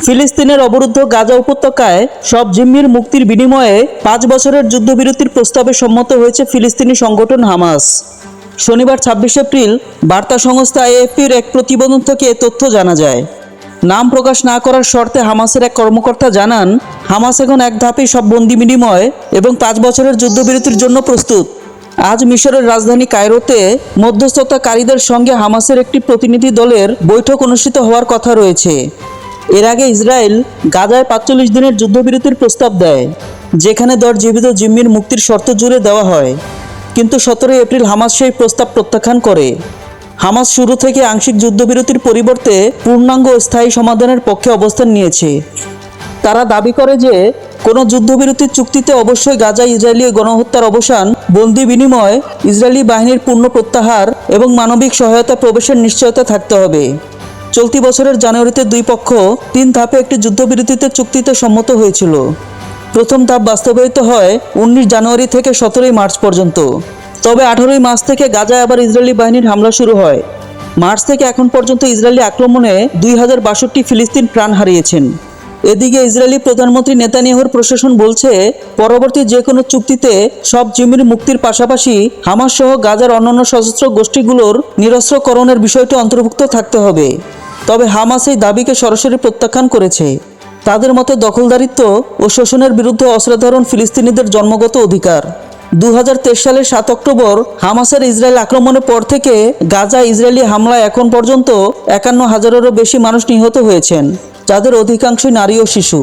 ফিলিস্তিনের অবরুদ্ধ গাজা উপত্যকায় সব জিম্মির মুক্তির বিনিময়ে 5 বছরের যুদ্ধবিরতির প্রস্তাবে সম্মত হয়েছে ফিলিস্তিনি সংগঠন হামাস। শনিবার 26 এপ্রিল বার্তা সংস্থা এএফপির এক প্রতিবেদন থেকে এ তথ্য জানা যায়। নাম প্রকাশ না করার শর্তে হামাসের এক কর্মকর্তা জানান, হামাস এখন এক ধাপেই সব বন্দি বিনিময় এবং 5 বছরের যুদ্ধবিরতির জন্য প্রস্তুত। আজ মিশরের রাজধানী কায়রোতে মধ্যস্থতাকারীদের সঙ্গে হামাসের একটি প্রতিনিধি দলের বৈঠক অনুষ্ঠিত হওয়ার কথা রয়েছে। এর আগে ইসরায়েল গাজায় 45 দিনের যুদ্ধবিরতির প্রস্তাব দেয়, যেখানে 10 জীবিত জিম্মির মুক্তির শর্ত জুড়ে দেওয়া হয়। কিন্তু 17 এপ্রিল হামাস সেই প্রস্তাব প্রত্যাখ্যান করে। হামাস শুরু থেকে আংশিক যুদ্ধবিরতির পরিবর্তে পূর্ণাঙ্গ স্থায়ী সমাধানের পক্ষে অবস্থান নিয়েছে। তারা দাবি করে যে কোনো যুদ্ধবিরতির চুক্তিতে অবশ্যই গাজায় ইসরায়েলি গণহত্যার অবসান, বন্দি বিনিময়, ইসরায়েলি বাহিনীর পূর্ণ প্রত্যাহার এবং মানবিক সহায়তা প্রবেশের নিশ্চয়তা থাকতে হবে। চলতি বছরের জানুয়ারিতে দুই পক্ষ 3 ধাপে একটি যুদ্ধবিরতিতে চুক্তিতে সম্মত হয়েছিল। প্রথম ধাপ বাস্তবায়িত হয় 19 জানুয়ারি থেকে 17 মার্চ পর্যন্ত। তবে 18 মার্চ থেকে গাজায় আবার ইসরায়েলি বাহিনীর হামলা শুরু হয়। মার্চ থেকে এখন পর্যন্ত ইসরায়েলি আক্রমণে 2062 ফিলিস্তিন প্রাণ হারিয়েছেন। এদিকে ইসরায়েলি প্রধানমন্ত্রী নেতানিয়াহুর প্রশাসন বলছে, পরবর্তী যে কোনো চুক্তিতে সব জিম্মির মুক্তির পাশাপাশি হামাস সহ গাজার অন্যান্য সশস্ত্র গোষ্ঠীগুলোর নিরস্ত্রকরণের বিষয়টি অন্তর্ভুক্ত থাকতে হবে। তবে হামাস এই দাবিকে সরাসরি প্রত্যাখ্যান করেছে। তাদের মতে দখলদারিত্ব ও শোষণের বিরুদ্ধে অস্ত্রধারণ ফিলিস্তিনিদের জন্মগত অধিকার। 2023 সালের 7 অক্টোবর হামাসের ইসরায়েল আক্রমণের পর থেকে গাজা ইসরায়েলি হামলায় এখন পর্যন্ত 51,000-এরও বেশি মানুষ নিহত হয়েছেন, যাদের অধিকাংশই নারী ও শিশু।